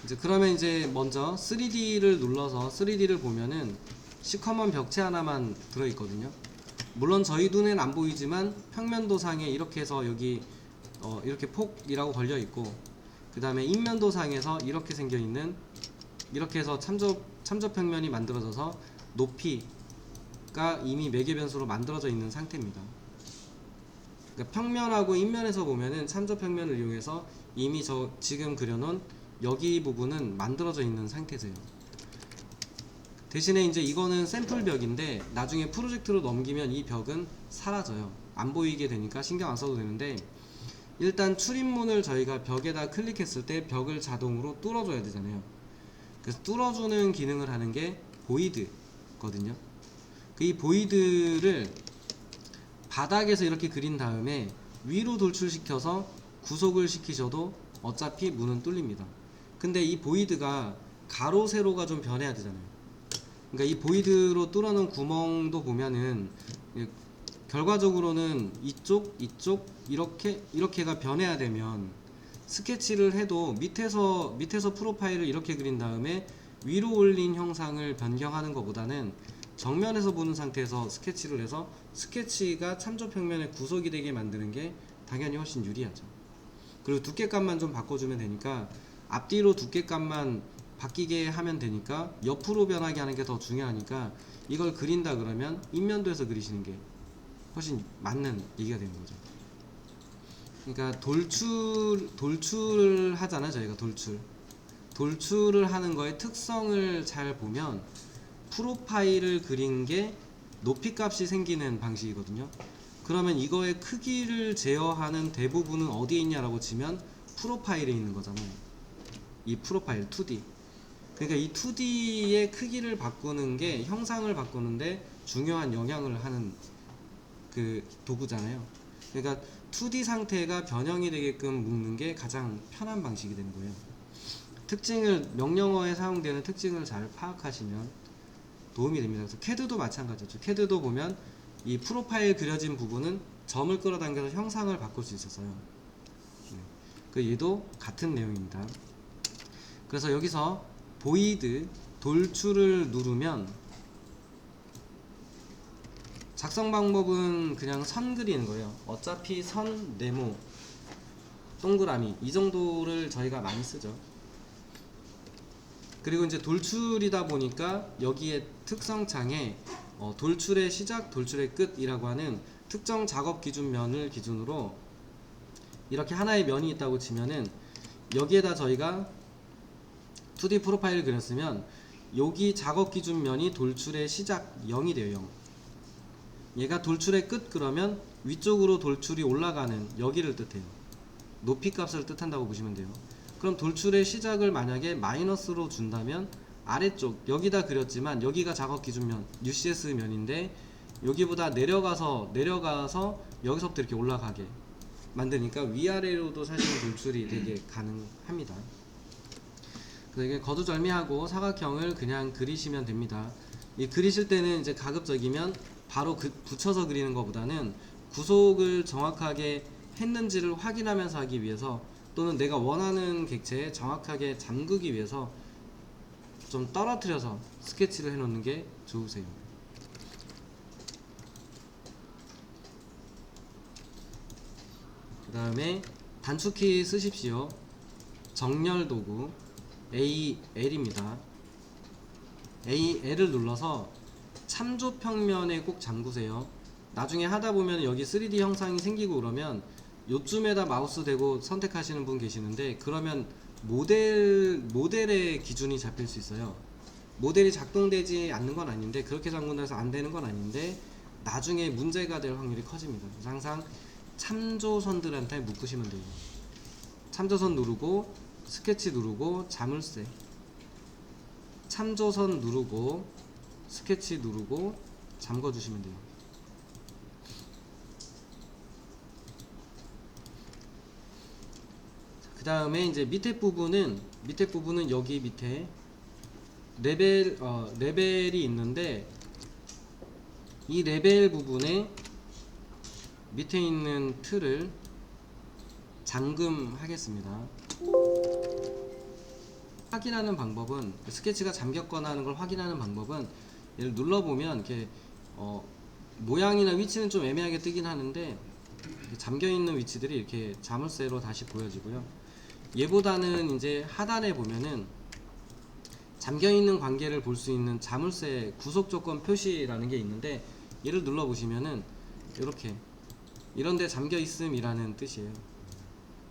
이제 그러면 이제 먼저 3D를 눌러서 3D를 보면은 시커먼 벽체 하나만 들어있거든요. 물론 저희 눈엔 안 보이지만 평면도상에 이렇게 해서 여기 이렇게 폭이라고 걸려 있고, 그 다음에 인면도상에서 이렇게 생겨 있는, 이렇게 해서 참접평면이 만들어져서 높이가 이미 매개 변수로 만들어져 있는 상태입니다. 그러니까 평면하고 인면에서 보면은 참접평면을 이용해서 이미 저 지금 그려놓은 여기 부분은 만들어져 있는 상태세요. 대신에 이제 이거는 샘플 벽인데 나중에 프로젝트로 넘기면 이 벽은 사라져요. 안 보이게 되니까 신경 안 써도 되는데, 일단 출입문을 저희가 벽에다 클릭했을 때 벽을 자동으로 뚫어줘야 되잖아요. 그래서 뚫어주는 기능을 하는 게 보이드거든요. 이 보이드를 바닥에서 이렇게 그린 다음에 위로 돌출시켜서 구속을 시키셔도 어차피 문은 뚫립니다. 근데 이 보이드가 가로 세로가 좀 변해야 되잖아요. 그러니까 이 보이드로 뚫어놓은 구멍도 보면은 결과적으로는 이쪽 이렇게가 변해야 되면 스케치를 해도 밑에서 프로파일을 이렇게 그린 다음에 위로 올린 형상을 변경하는 것보다는 정면에서 보는 상태에서 스케치를 해서 스케치가 참조평면에 구속이 되게 만드는 게 당연히 훨씬 유리하죠. 그리고 두께감만 좀 바꿔주면 되니까, 앞뒤로 두께감만 바뀌게 하면 되니까 옆으로 변하게 하는 게 더 중요하니까, 이걸 그린다 그러면 인면도에서 그리시는 게 훨씬 맞는 얘기가 되는 거죠. 그러니까 돌출을 하잖아요. 저희가 돌출을 하는 거의 특성을 잘 보면 프로파일을 그린 게 높이 값이 생기는 방식이거든요. 그러면 이거의 크기를 제어하는 대부분은 어디에 있냐라고 치면 프로파일에 있는 거잖아요. 이 프로파일 2D. 그러니까 이 2D의 크기를 바꾸는 게 형상을 바꾸는데 중요한 영향을 하는 그 도구잖아요. 그러니까 2D 상태가 변형이 되게끔 묶는 게 가장 편한 방식이 되는 거예요. 특징을, 명령어에 사용되는 특징을 잘 파악하시면 도움이 됩니다. 그래서 CAD도 마찬가지죠. CAD도 보면 이 프로파일 그려진 부분은 점을 끌어당겨서 형상을 바꿀 수 있었어요. 네. 그 얘도 같은 내용입니다. 그래서 여기서 보이드 돌출을 누르면 작성 방법은 그냥 선 그리는 거예요. 어차피 선, 네모, 동그라미 이 정도를 저희가 많이 쓰죠. 그리고 이제 돌출이다 보니까 여기에 특성창에 돌출의 시작, 돌출의 끝이라고 하는 특정 작업 기준면을 기준으로 이렇게 하나의 면이 있다고 치면은, 여기에다 저희가 2D 프로파일을 그렸으면 여기 작업 기준면이 돌출의 시작 0이 돼요. 0. 얘가 돌출의 끝 그러면 위쪽으로 돌출이 올라가는 여기를 뜻해요. 높이 값을 뜻한다고 보시면 돼요. 그럼 돌출의 시작을 만약에 마이너스로 준다면 아래쪽 여기다 그렸지만 여기가 작업 기준면 UCS 면인데 여기보다 내려가서 여기서부터 이렇게 올라가게 만드니까 위아래로도 사실 돌출이 되게 가능합니다. 그래서 이게 거두절미하고 사각형을 그냥 그리시면 됩니다. 이 그리실 때는 이제 가급적이면 바로 붙여서 그리는 것보다는 구속을 정확하게 했는지를 확인하면서 하기 위해서, 또는 내가 원하는 객체에 정확하게 잠그기 위해서 좀 떨어뜨려서 스케치를 해 놓는 게 좋으세요. 그 다음에 단축키 쓰십시오. 정렬 도구 AL입니다. AL을 눌러서 참조평면에 꼭 잠그세요. 나중에 하다 보면 여기 3D 형상이 생기고 그러면 요쯤에다 마우스 대고 선택하시는 분 계시는데, 그러면 모델의 기준이 잡힐 수 있어요. 모델이 작동되지 않는 건 아닌데, 그렇게 작동돼서 안 되는 건 아닌데 나중에 문제가 될 확률이 커집니다. 그래서 항상 참조선들한테 묶으시면 돼요. 참조선 누르고 스케치 누르고 자물쇠, 참조선 누르고 스케치 누르고 잠궈 주시면 돼요. 그 다음에 이제 밑에 부분은 여기 밑에 레벨이 있는데, 이 레벨 부분에 밑에 있는 틀을 잠금하겠습니다. 확인하는 방법은, 스케치가 잠겼거나 하는 걸 확인하는 방법은, 얘를 눌러보면 이렇게 모양이나 위치는 좀 애매하게 뜨긴 하는데 잠겨있는 위치들이 이렇게 자물쇠로 다시 보여지고요. 얘보다는 이제 하단에 보면은 잠겨있는 관계를 볼 수 있는 자물쇠 구속조건 표시라는 게 있는데, 얘를 눌러보시면은 이렇게 이런데 잠겨있음 이라는 뜻이에요.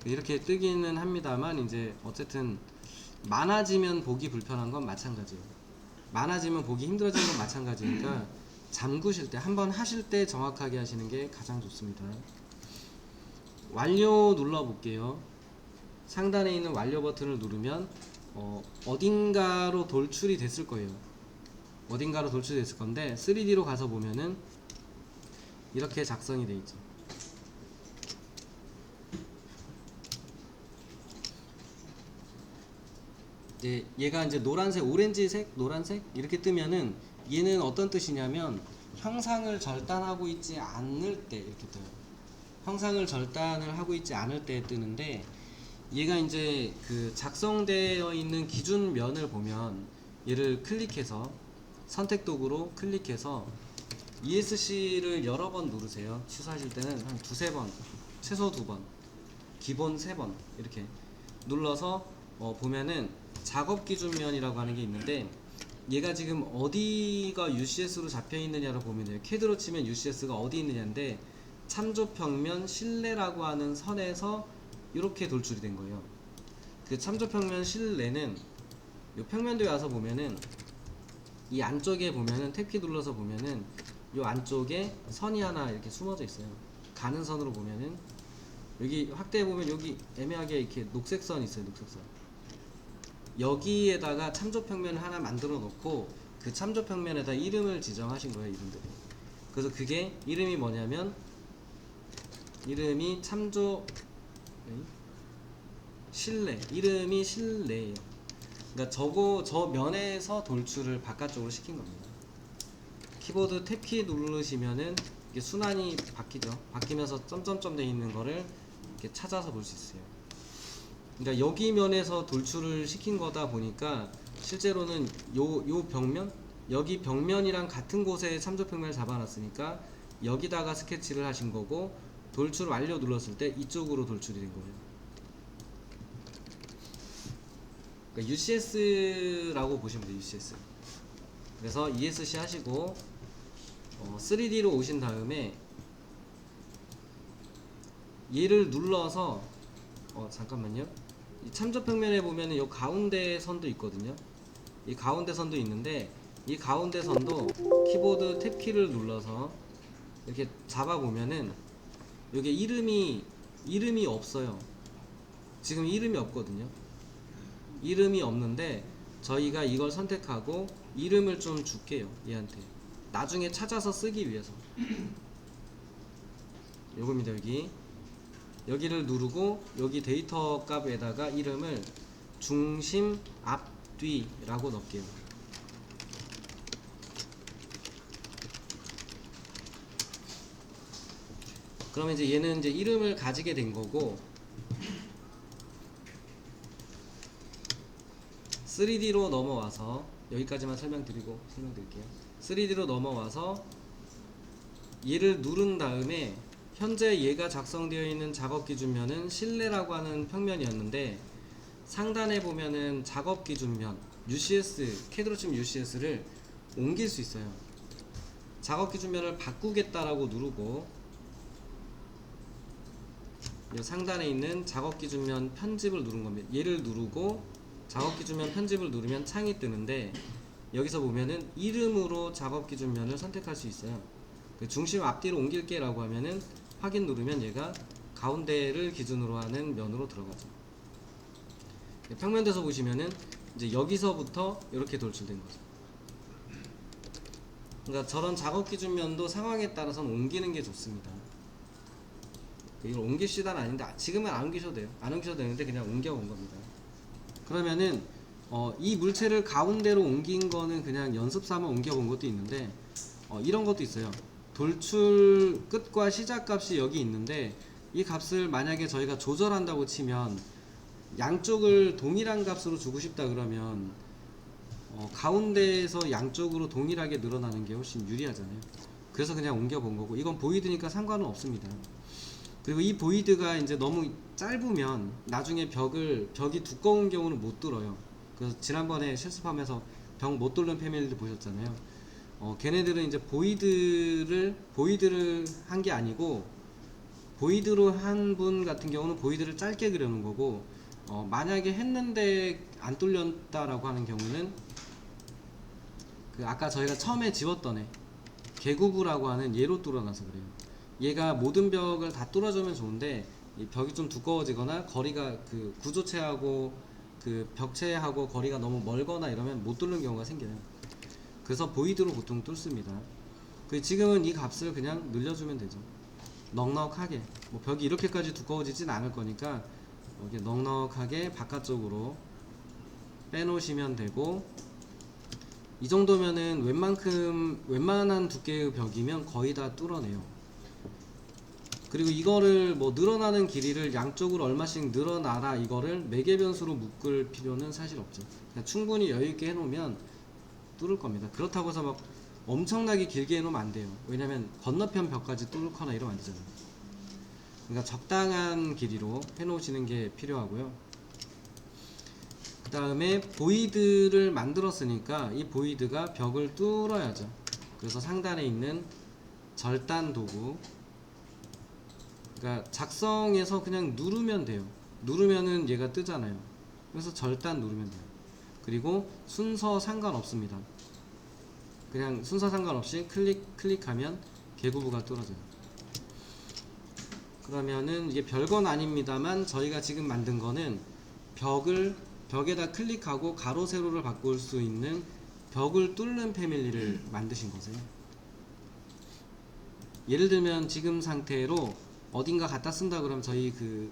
이렇게 뜨기는 합니다만, 이제 어쨌든 많아지면 보기 불편한 건 마찬가지예요. 많아지면 보기 힘들어지는 건 마찬가지니까 잠그실 때, 한번 하실 때 정확하게 하시는 게 가장 좋습니다. 완료 눌러 볼게요. 상단에 있는 완료 버튼을 누르면 어딘가로 돌출이 됐을 거예요. 어딘가로 돌출이 됐을 건데, 3D로 가서 보면은 이렇게 작성이 돼 있죠. 이제 얘가 이제 노란색, 오렌지색, 노란색 이렇게 뜨면은 얘는 어떤 뜻이냐면 형상을 절단하고 있지 않을 때 이렇게 떠요. 형상을 절단을 하고 있지 않을 때 뜨는데, 얘가 이제 그 작성되어 있는 기준면을 보면 얘를 클릭해서 선택 도구로 클릭해서 ESC를 여러 번 누르세요. 취소하실 때는 한 두세 번, 최소 2번, 기본 3번 이렇게 눌러서 보면은 작업 기준면이라고 하는 게 있는데, 얘가 지금 어디가 UCS로 잡혀 있느냐를 보면 돼요. CAD로 치면 UCS가 어디 있느냐인데, 참조평면 실내라고 하는 선에서 이렇게 돌출이 된 거예요. 그 참조평면 실내는 이 평면도에 와서 보면은 이 안쪽에 보면은 탭키 눌러서 보면은 이 안쪽에 선이 하나 이렇게 숨어져 있어요. 가는 선으로 보면은 여기 확대해 보면 여기 애매하게 이렇게 녹색 선 있어요. 녹색 선. 여기에다가 참조평면을 하나 만들어 놓고 그 참조평면에다 이름을 지정하신 거예요. 이름들이. 그래서 그게 이름이 뭐냐면, 이름이 참조 실내, 이름이 실내예요. 그러니까 저 면에서 돌출을 바깥쪽으로 시킨 겁니다. 키보드 탭키 누르시면은 이게 순환이 바뀌죠. 바뀌면서 점점점 돼 있는 거를 이렇게 찾아서 볼 수 있어요. 그러니까 여기 면에서 돌출을 시킨 거다 보니까 실제로는 요 벽면, 여기 벽면이랑 같은 곳에 참조평면을 잡아놨으니까 여기다가 스케치를 하신 거고, 돌출 완료 눌렀을 때 이쪽으로 돌출이 된 거예요. 그러니까 UCS라고 보시면 돼요. UCS. 그래서 ESC 하시고 3D로 오신 다음에 얘를 눌러서 잠깐만요. 이 참조평면에 보면은 이 가운데 선도 있거든요. 이 가운데 선도 있는데, 이 가운데 선도 키보드 탭키를 눌러서 이렇게 잡아 보면은 여기 이름이 없어요. 지금 이름이 없거든요. 이름이 없는데 저희가 이걸 선택하고 이름을 좀 줄게요. 얘한테 나중에 찾아서 쓰기 위해서. 요겁니다. 여기를 누르고 여기 데이터 값에다가 이름을 중심 앞뒤라고 넣을게요. 그러면 이제 얘는 이제 이름을 가지게 된 거고, 3D로 넘어와서 여기까지만 설명드릴게요. 3D로 넘어와서 얘를 누른 다음에 현재 얘가 작성되어 있는 작업 기준면은 실내라고 하는 평면이었는데, 상단에 보면은 작업 기준면 UCS, CAD로 치면 UCS를 옮길 수 있어요. 작업 기준면을 바꾸겠다라고 누르고 이 상단에 있는 작업 기준면 편집을 누른 겁니다. 얘를 누르고 작업 기준면 편집을 누르면 창이 뜨는데, 여기서 보면은 이름으로 작업 기준면을 선택할 수 있어요. 그 중심 앞뒤로 옮길게 라고 하면은 확인 누르면 얘가 가운데를 기준으로 하는 면으로 들어가죠. 평면도에서 보시면은 이제 여기서부터 이렇게 돌출된 거죠. 그러니까 저런 작업 기준면도 상황에 따라서는 옮기는 게 좋습니다. 이걸 옮기시다는 아닌데, 지금은 안 옮기셔도 돼요. 안 옮기셔도 되는데 그냥 옮겨온 겁니다. 그러면은 이 물체를 가운데로 옮긴 거는 그냥 연습 삼아 옮겨본 것도 있는데, 이런 것도 있어요. 돌출 끝과 시작 값이 여기 있는데, 이 값을 만약에 저희가 조절한다고 치면 양쪽을 동일한 값으로 주고 싶다 그러면 가운데에서 양쪽으로 동일하게 늘어나는 게 훨씬 유리하잖아요. 그래서 그냥 옮겨 본 거고, 이건 보이드니까 상관은 없습니다. 그리고 이 보이드가 이제 너무 짧으면 나중에 벽이 두꺼운 경우는 못 뚫어요. 그래서 지난번에 실습하면서 벽 못 뚫는 패밀리를 보셨잖아요. 걔네들은 이제 보이드를 한 게 아니고, 보이드로 한 분 같은 경우는 보이드를 짧게 그려놓은 거고, 만약에 했는데 안 뚫렸다라고 하는 경우는 그 아까 저희가 처음에 지웠던 애 개구부라고 하는 얘로 뚫어놔서 그래요. 얘가 모든 벽을 다 뚫어주면 좋은데 이 벽이 좀 두꺼워지거나 거리가 그 구조체하고 그 벽체하고 거리가 너무 멀거나 이러면 못 뚫는 경우가 생겨요. 그래서 보이드로 보통 뚫습니다. 지금은 이 값을 그냥 늘려주면 되죠. 넉넉하게, 뭐 벽이 이렇게까지 두꺼워지진 않을 거니까 이렇게 넉넉하게 바깥쪽으로 빼놓으시면 되고, 이 정도면은 웬만한 두께의 벽이면 거의 다 뚫어내요. 그리고 이거를 뭐 늘어나는 길이를 양쪽으로 얼마씩 늘어나라 이거를 매개 변수로 묶을 필요는 사실 없죠. 그냥 충분히 여유있게 해놓으면 뚫을 겁니다. 그렇다고 해서 막 엄청나게 길게 해놓으면 안 돼요. 왜냐면 건너편 벽까지 뚫거나 이러면 안 되잖아요. 그러니까 적당한 길이로 해놓으시는 게 필요하고요. 그 다음에 보이드를 만들었으니까 이 보이드가 벽을 뚫어야죠. 그래서 상단에 있는 절단 도구, 그러니까 작성해서 그냥 누르면 돼요. 누르면은 얘가 뜨잖아요. 그래서 절단 누르면 돼요. 그리고 순서 상관없습니다. 그냥 순서 상관없이 클릭하면 개구부가 뚫어져요. 그러면은 이게 별건 아닙니다만 저희가 지금 만든 거는 벽에다 클릭하고 가로 세로를 바꿀 수 있는 벽을 뚫는 패밀리를 만드신 거세요. 예를 들면 지금 상태로 어딘가 갖다 쓴다 그러면 저희 그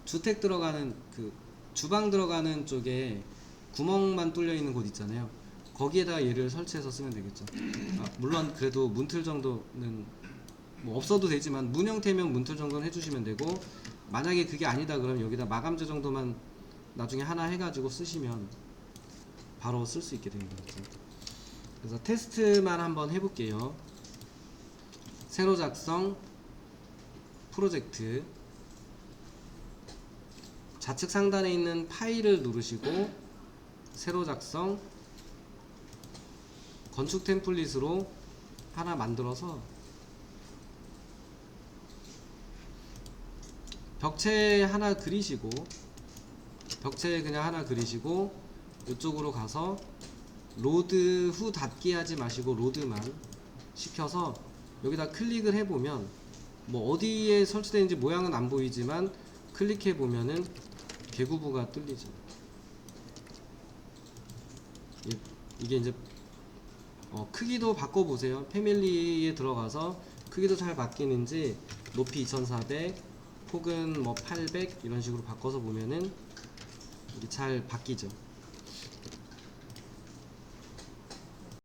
주택 들어가는 그 주방 들어가는 쪽에 구멍만 뚫려 있는 곳 있잖아요. 거기에다가 얘를 설치해서 쓰면 되겠죠. 물론 그래도 문틀 정도는 뭐 없어도 되지만 문 형태면 문틀 정도는 해주시면 되고, 만약에 그게 아니다 그러면 여기다 마감재 정도만 나중에 하나 해가지고 쓰시면 바로 쓸 수 있게 되는 거죠. 그래서 테스트만 한번 해볼게요. 새로 작성 프로젝트, 좌측 상단에 있는 파일을 누르시고 새로 작성 건축 템플릿으로 하나 만들어서 벽체 하나 그리시고, 벽체 그냥 하나 그리시고 이쪽으로 가서 로드 후 닫기 하지 마시고 로드만 시켜서 여기다 클릭을 해보면 뭐 어디에 설치되는지 모양은 안 보이지만 클릭해 보면은 개구부가 뚫리죠. 이게 이제 크기도 바꿔보세요. 패밀리에 들어가서 크기도 잘 바뀌는지 높이 2400 폭은 뭐 800 이런 식으로 바꿔서 보면은 이게 잘 바뀌죠.